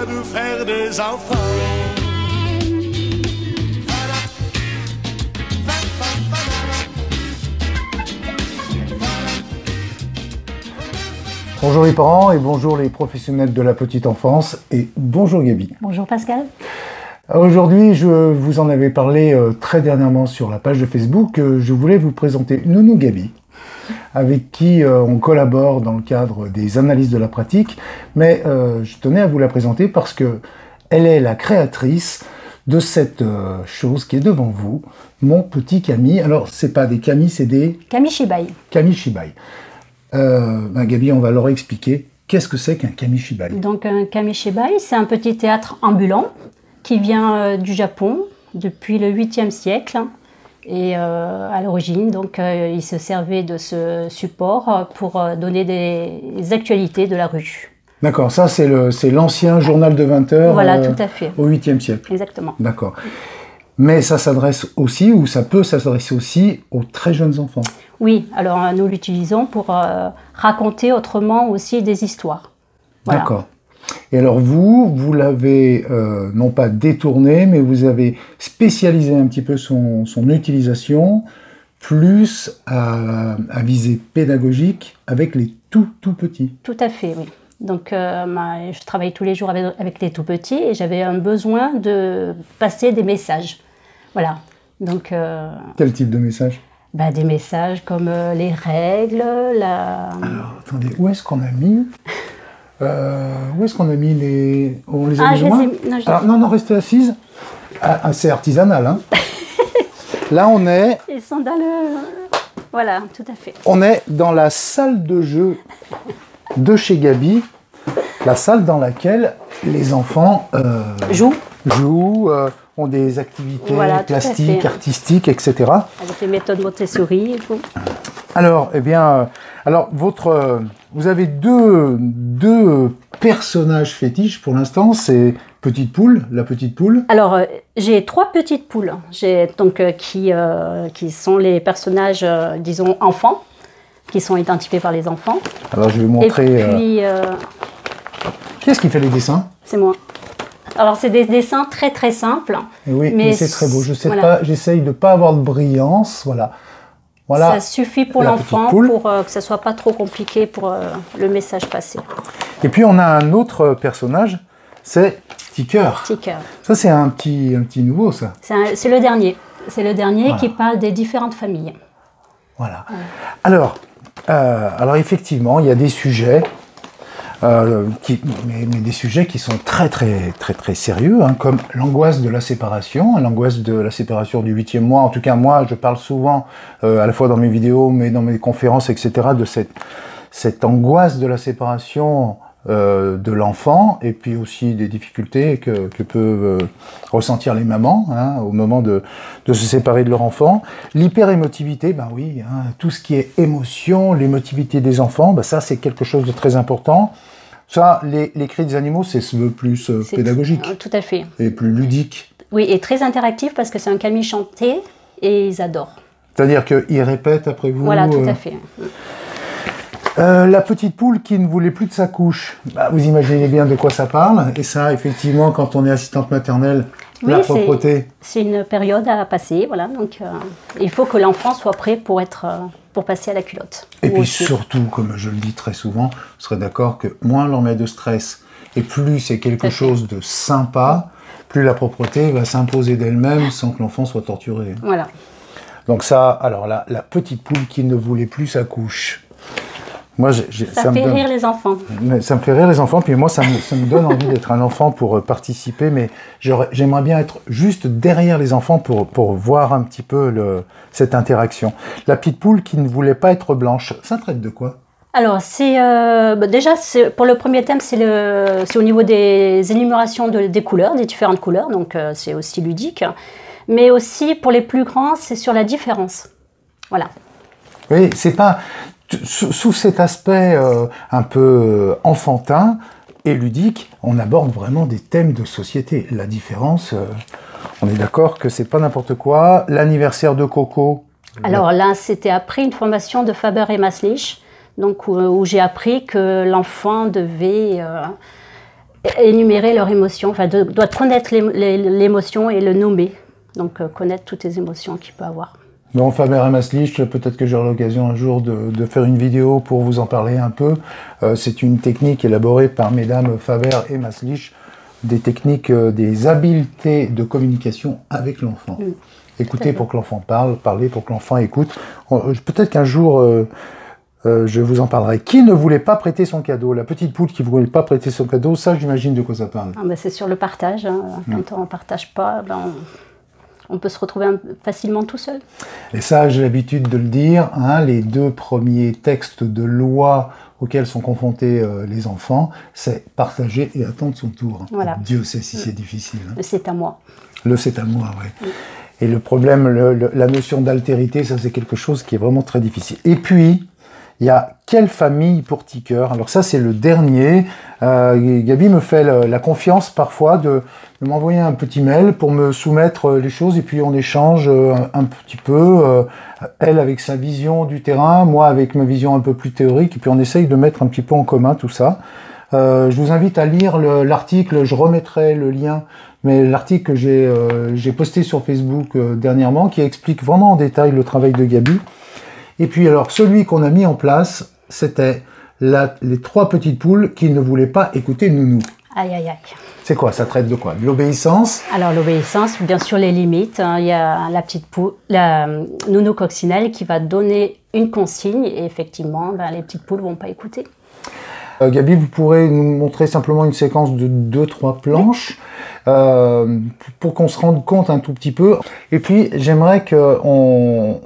de faire des enfants. Bonjour les parents et bonjour les professionnels de la petite enfance et bonjour Gaby. Bonjour Pascal. Aujourd'hui, je vous en avais parlé très dernièrement sur la page de Facebook. Je voulais vous présenter Nounou Gaby, avec qui on collabore dans le cadre des analyses de la pratique. Mais je tenais à vous la présenter parce que elle est la créatrice de cette chose qui est devant vous, mon petit Kami. Alors, c'est pas des Kami, c'est des... Kamishibai. Kamishibai. Gaby, on va leur expliquer qu'est-ce que c'est qu'un Kamishibai. Donc un Kamishibai, c'est un petit théâtre ambulant qui vient du Japon depuis le 8e siècle. Et à l'origine, donc, il se servait de ce support pour donner des actualités de la rue. D'accord, ça c'est l'ancien journal de 20 heures voilà, tout à fait. Au 8e siècle. Exactement. D'accord. Mais ça s'adresse aussi, ou ça peut s'adresser aussi aux très jeunes enfants. Oui, alors nous l'utilisons pour raconter autrement aussi des histoires. Voilà. D'accord. Et alors vous l'avez non pas détourné, mais vous avez spécialisé un petit peu son utilisation, plus à visée pédagogique avec les tout petits. Tout à fait, oui. Donc je travaille tous les jours avec les tout petits et j'avais un besoin de passer des messages. Voilà. Donc, quel type de message? Des messages comme les règles, Alors, attendez, où est-ce qu'on a mis les... On les a mis loin? Non, restez assise. C'est artisanal, hein. Là, on est... Ils sont dans le... Voilà, tout à fait. On est dans la salle de jeu de chez Gaby, la salle dans laquelle les enfants jouent, ont des activités plastiques, artistiques, etc. Avec les méthodes Montessori et tout. Alors, vous avez deux personnages fétiches pour l'instant, c'est Petite Poule, la petite poule. Alors, j'ai 3 petites poules, qui sont les personnages, disons, enfants, qui sont identifiés par les enfants. Alors, je vais vous montrer... Et puis... Qui est-ce qui fait les dessins? C'est moi. Alors, c'est des dessins très très simples. Et oui, mais c'est très beau. Je sais pas, j'essaye de ne pas avoir de brillance. Voilà. Ça suffit pour l'enfant, pour que ça ne soit pas trop compliqué pour le message passé. Et puis, on a un autre personnage, c'est Ticker. Ticker. Ça, c'est un petit nouveau, ça. C'est le dernier. C'est le dernier qui parle des différentes familles. Voilà. Alors effectivement, il y a des sujets... mais des sujets qui sont très sérieux, hein, comme l'angoisse de la séparation, du 8e mois. En tout cas, moi, je parle souvent, à la fois dans mes vidéos, mais dans mes conférences, etc., de cette angoisse de la séparation de l'enfant, et puis aussi des difficultés que peuvent ressentir les mamans au moment de se séparer de leur enfant. L'hyperémotivité, oui, tout ce qui est émotion, l'émotivité des enfants, ça c'est quelque chose de très important. Ça, les cris des animaux, c'est plus pédagogique. Tout à fait. Et plus ludique. Oui, et très interactif parce que c'est un Kami chanté et ils adorent. C'est-à-dire qu'ils répètent après vous. Voilà, tout à fait. La petite poule qui ne voulait plus de sa couche. Vous imaginez bien de quoi ça parle. Et ça, effectivement, quand on est assistante maternelle, la propreté. C'est une période à passer, voilà. Donc, il faut que l'enfant soit prêt pour passer à la culotte. Et puis surtout, comme je le dis très souvent, vous serez d'accord que moins on leur met de stress et plus c'est quelque chose de sympa, plus la propreté va s'imposer d'elle-même sans que l'enfant soit torturé. Voilà. Donc ça, alors la petite poule qui ne voulait plus sa couche. Moi, ça fait rire les enfants. Ça me fait rire les enfants, puis moi, ça me donne envie d'être un enfant pour participer, mais j'aimerais bien être juste derrière les enfants pour voir un petit peu cette interaction. La petite poule qui ne voulait pas être blanche, ça traite de quoi? Alors, déjà, pour le premier thème, c'est au niveau des énumérations des couleurs, des différentes couleurs, donc c'est aussi ludique. Mais aussi, pour les plus grands, c'est sur la différence. Voilà. Oui, c'est pas... Sous cet aspect un peu enfantin et ludique, on aborde vraiment des thèmes de société. La différence, on est d'accord que c'est pas n'importe quoi. L'anniversaire de Coco. Alors là, c'était après une formation de Faber et Maslich, donc où j'ai appris que l'enfant devait énumérer leur émotion, enfin doit connaître l'émotion et le nommer. Donc connaître toutes les émotions qu'il peut avoir. Bon, Faber et Maslach, peut-être que j'aurai l'occasion un jour de faire une vidéo pour vous en parler un peu. C'est une technique élaborée par mesdames Faber et Maslach, des techniques, des habiletés de communication avec l'enfant. Écouter pour que l'enfant parle, parler pour que l'enfant écoute. Peut-être qu'un jour, je vous en parlerai. Qui ne voulait pas prêter son cadeau? La petite poule qui ne voulait pas prêter son cadeau, ça j'imagine de quoi ça parle. Ah ben c'est sur le partage. Hein. Quand on ne partage pas, ben on peut se retrouver facilement tout seul. Et ça, j'ai l'habitude de le dire, hein, les 2 premiers textes de loi auxquels sont confrontés les enfants, c'est partager et attendre son tour. Voilà. Dieu sait si c'est difficile. Hein. Le c'est à moi. Le c'est à moi, oui. Et le problème, la notion d'altérité, ça c'est quelque chose qui est vraiment très difficile. Et puis, il y a Quelle famille pour Ticker. Alors ça, c'est le dernier. Gabi me fait la confiance parfois de m'envoyer un petit mail pour me soumettre les choses et puis on échange un petit peu. Elle avec sa vision du terrain, moi avec ma vision un peu plus théorique et puis on essaye de mettre un petit peu en commun tout ça. Je vous invite à lire l'article, je remettrai le lien, mais l'article que j'ai posté sur Facebook dernièrement qui explique vraiment en détail le travail de Gabi. Et puis alors, celui qu'on a mis en place, c'était les 3 petites poules qui ne voulaient pas écouter Nounou. Aïe, aïe, aïe. C'est quoi? Ça traite de quoi? De l'obéissance? Alors l'obéissance, bien sûr les limites. Hein. Il y a la petite poule, la Nounou coccinelle qui va donner une consigne et effectivement, ben, les petites poules ne vont pas écouter. Gabi, vous pourrez nous montrer simplement une séquence de 2-3 planches pour qu'on se rende compte un tout petit peu. Et puis, j'aimerais qu'on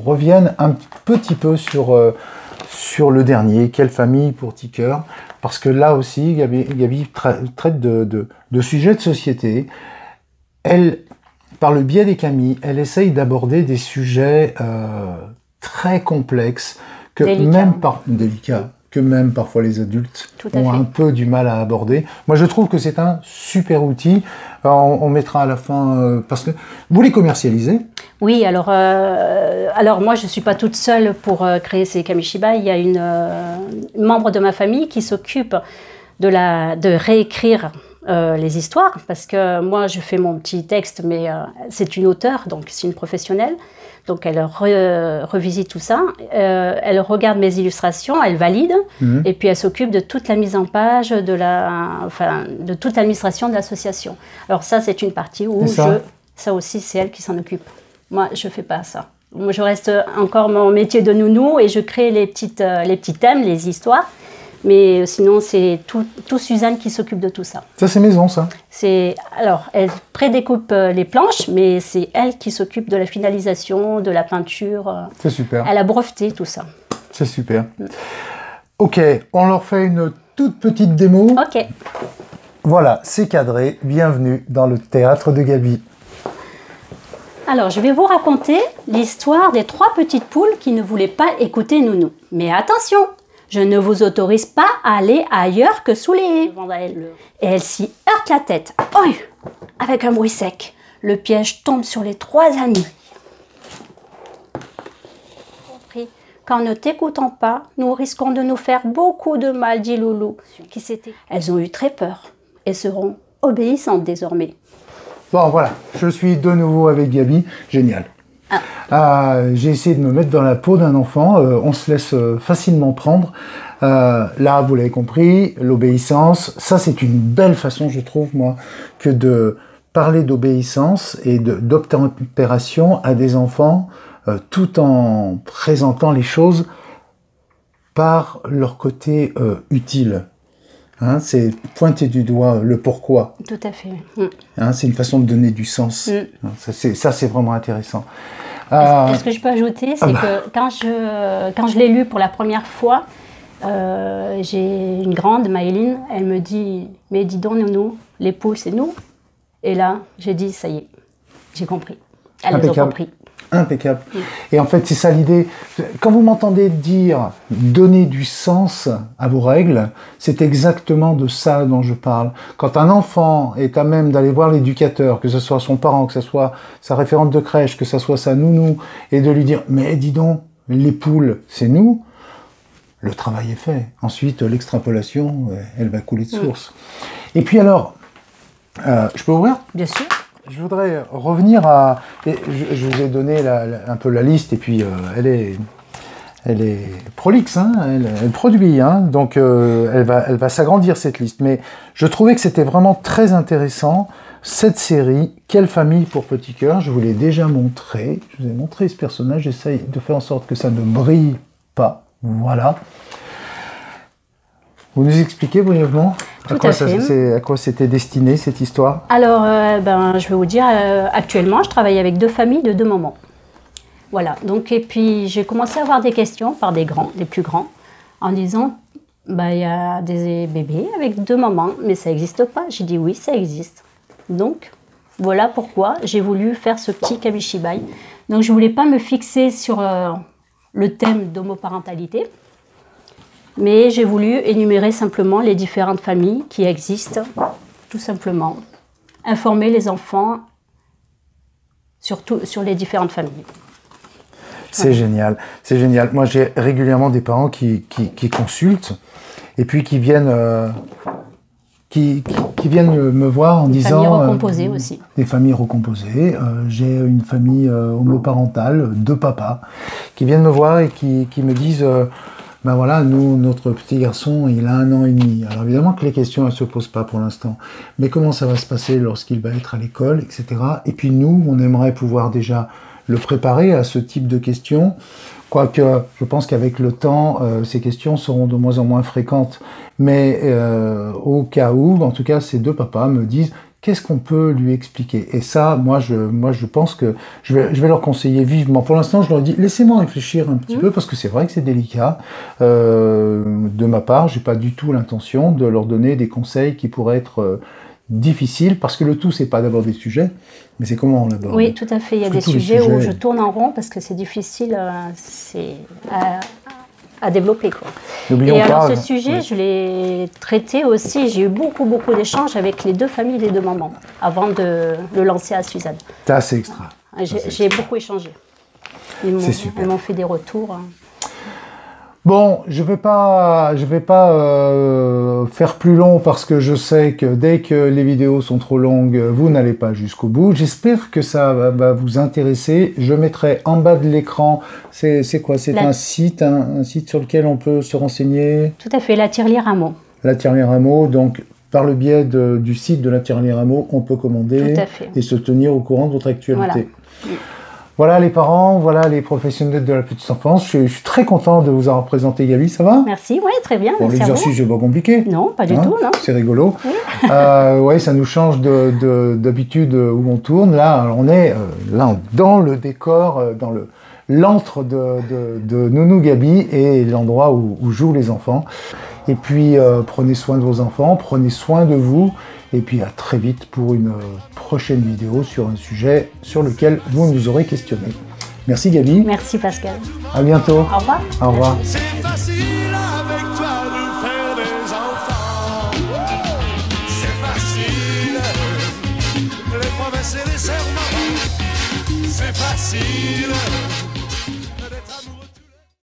revienne un petit peu sur le dernier, Quelle famille pour Ticker, parce que là aussi, Gabi traite de sujets de société. Elle, par le biais des Camille, elle essaye d'aborder des sujets très complexes, délicats, que même parfois les adultes ont un peu du mal à aborder. Moi, je trouve que c'est un super outil. On mettra à la fin, parce que vous les commercialisez. Oui, alors moi, je ne suis pas toute seule pour créer ces Kamishibai. Il y a une membre de ma famille qui s'occupe de réécrire les histoires, parce que moi, je fais mon petit texte, mais c'est une auteure, donc c'est une professionnelle. Donc elle revisite tout ça, elle regarde mes illustrations, elle valide, et puis elle s'occupe de toute la mise en page, de toute l'administration de l'association. Alors ça, c'est une partie où ça aussi, c'est elle qui s'en occupe. Moi, je ne fais pas ça. Moi, je reste encore mon métier de nounou et je crée les petits thèmes, les histoires. Mais sinon, c'est tout Suzanne qui s'occupe de tout ça. Ça, c'est maison, ça? Alors, elle prédécoupe les planches, mais c'est elle qui s'occupe de la finalisation, de la peinture. C'est super. Elle a breveté tout ça. C'est super. Ok, on leur fait une toute petite démo. Ok. Voilà, c'est cadré. Bienvenue dans le théâtre de Gabi. Alors, je vais vous raconter l'histoire des 3 petites poules qui ne voulaient pas écouter Nounou. Mais attention! Je ne vous autorise pas à aller ailleurs que sous les haies. Et elle s'y heurte la tête. Oi! Avec un bruit sec. Le piège tombe sur les 3 amis. Qu'en ne t'écoutant pas, nous risquons de nous faire beaucoup de mal, dit Loulou. Elles ont eu très peur et seront obéissantes désormais. Bon, voilà, je suis de nouveau avec Gabi. Génial. J'ai essayé de me mettre dans la peau d'un enfant, on se laisse facilement prendre. Là, vous l'avez compris, l'obéissance, ça c'est une belle façon, je trouve, moi, que de parler d'obéissance et d'obtempération à des enfants, tout en présentant les choses par leur côté utile. Hein, c'est pointer du doigt le pourquoi. Tout à fait. Hein, c'est une façon de donner du sens. Ça, c'est vraiment intéressant. Ce que je peux ajouter, c'est que quand je l'ai lu pour la première fois, j'ai une grande, Maëline, elle me dit « Mais dis donc, Nounou, les poules, c'est nous ?» Et là, j'ai dit « Ça y est, j'ai compris. » Elles ont compris. Impeccable. Et en fait, c'est ça l'idée. Quand vous m'entendez dire donner du sens à vos règles, c'est exactement de ça dont je parle. Quand un enfant est à même d'aller voir l'éducateur, que ce soit son parent, que ce soit sa référente de crèche, que ce soit sa nounou, et de lui dire « Mais dis donc, les poules, c'est nous », le travail est fait. Ensuite, l'extrapolation, elle va couler de source. Et puis alors, je peux ouvrir? Bien sûr. Je voudrais revenir à... Je vous ai donné un peu la liste, et puis elle est prolixe, hein, elle produit, hein, donc elle va s'agrandir cette liste. Mais je trouvais que c'était vraiment très intéressant, cette série, Quelle famille pour petit cœur. Je vous l'ai déjà montré, je vous ai montré ce personnage, j'essaye de faire en sorte que ça ne brille pas, voilà. Vous nous expliquez brièvement à quoi c'était destiné cette histoire? Alors, je vais vous dire, actuellement, je travaille avec 2 familles de 2 mamans. Voilà, donc, et puis j'ai commencé à avoir des questions par des plus grands, en disant, il y a des bébés avec 2 mamans, mais ça n'existe pas. J'ai dit oui, ça existe. Donc, voilà pourquoi j'ai voulu faire ce petit Kamishibai. Donc, je ne voulais pas me fixer sur le thème d'homoparentalité, mais j'ai voulu énumérer simplement les différentes familles qui existent, tout simplement. Informer les enfants surtout sur les différentes familles. C'est génial, c'est génial. Moi, j'ai régulièrement des parents qui consultent et puis qui viennent me voir en disant... Des familles recomposées aussi. Des familles recomposées. J'ai une famille homoparentale, 2 papas, qui viennent me voir et qui me disent... ben voilà, nous, notre petit garçon, il a 1 an et demi. Alors évidemment que les questions, elles ne se posent pas pour l'instant. Mais comment ça va se passer lorsqu'il va être à l'école, etc. Et puis nous, on aimerait pouvoir déjà le préparer à ce type de questions. Quoique, je pense qu'avec le temps, ces questions seront de moins en moins fréquentes. Mais au cas où, en tout cas, ces 2 papas me disent... Qu'est-ce qu'on peut lui expliquer? Et ça, moi, je pense que je vais leur conseiller vivement. Pour l'instant, je leur dis, laissez-moi réfléchir un petit peu, parce que c'est vrai que c'est délicat. De ma part, j'ai pas du tout l'intention de leur donner des conseils qui pourraient être difficiles, parce que le tout, c'est pas d'aborder des sujets, mais c'est comment on l'aborde. Oui, tout à fait. Il y a des sujets où je tourne en rond, parce que c'est difficile à développer, quoi. Et alors ce sujet, je l'ai traité aussi, j'ai eu beaucoup d'échanges avec les 2 familles des 2 mamans, avant de le lancer à Suzanne. Ça, c'est extra. J'ai beaucoup échangé. C'est super. Ils m'ont fait des retours. Bon, je vais pas faire plus long parce que je sais que dès que les vidéos sont trop longues, vous n'allez pas jusqu'au bout. J'espère que ça va vous intéresser. Je mettrai en bas de l'écran, c'est quoi? C'est un site sur lequel on peut se renseigner? Tout à fait, la Tirelire Hameau. La Tirelire Hameau, donc par le biais du site de la Tirelire Hameau, on peut commander et se tenir au courant de votre actualité. Voilà. Voilà les parents, voilà les professionnels de la petite enfance. Je suis très content de vous avoir présenté Gabi, ça va? Merci, oui, très bien. Bon, l'exercice n'est pas compliqué. Non, pas du tout, non. C'est rigolo. Oui. Ouais, ça nous change d'habitude où on tourne. Là, on est dans le décor, dans l'antre de Nounou Gabi et l'endroit où jouent les enfants. Et puis, prenez soin de vos enfants, prenez soin de vous. Et puis à très vite pour une prochaine vidéo sur un sujet sur lequel vous nous aurez questionné. Merci Gabi. Merci Pascal. À bientôt. Au revoir. Au revoir. C'est facile avec toi de faire des enfants. C'est facile. Les promesses et les serments. C'est facile.